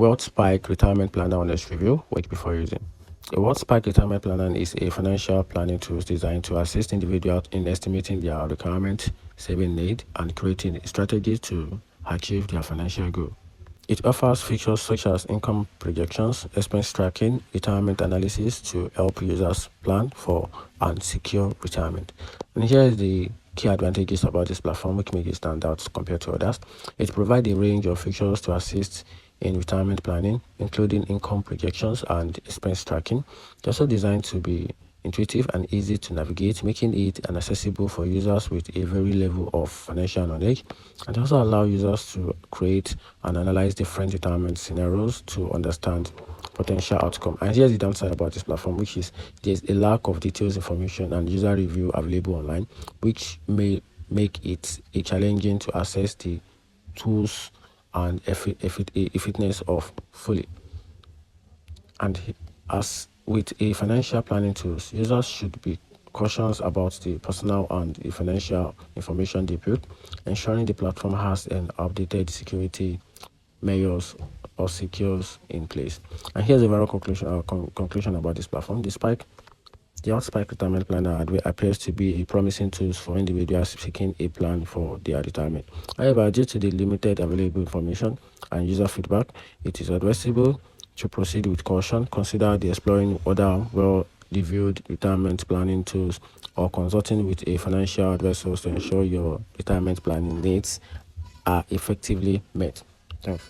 WealthSpike Retirement Planner Honest review. Wait before using. A WealthSpike Retirement Planner is a financial planning tool designed to assist individuals in estimating their retirement saving need and creating strategies to achieve their financial goal. It offers features such as income projections, expense tracking, retirement analysis to help users plan for and secure retirement. And here is the key advantages about this platform which make it stand out compared to others. It provides a range of features to assist in retirement planning, including income projections and expense tracking. It's also designed to be intuitive and easy to navigate, making it accessible for users with a very level of financial knowledge, and also allow users to create and analyze different retirement scenarios to understand potential outcome. And here's the downside about this platform, which is there's a lack of details, information, and user review available online, which may make it challenging to access the tools and effectiveness of fully. And as with a financial planning tools, users should be cautious about the personal and the financial information they put, ensuring the platform has an updated security measures or secures in place. And here's a overall conclusion about this platform. The WealthSpike Retirement Planner appears to be a promising tool for individuals seeking a plan for their retirement. However, due to the limited available information and user feedback, it is advisable to proceed with caution. Consider exploring other well-reviewed retirement planning tools or consulting with a financial advisor to ensure your retirement planning needs are effectively met. Thanks.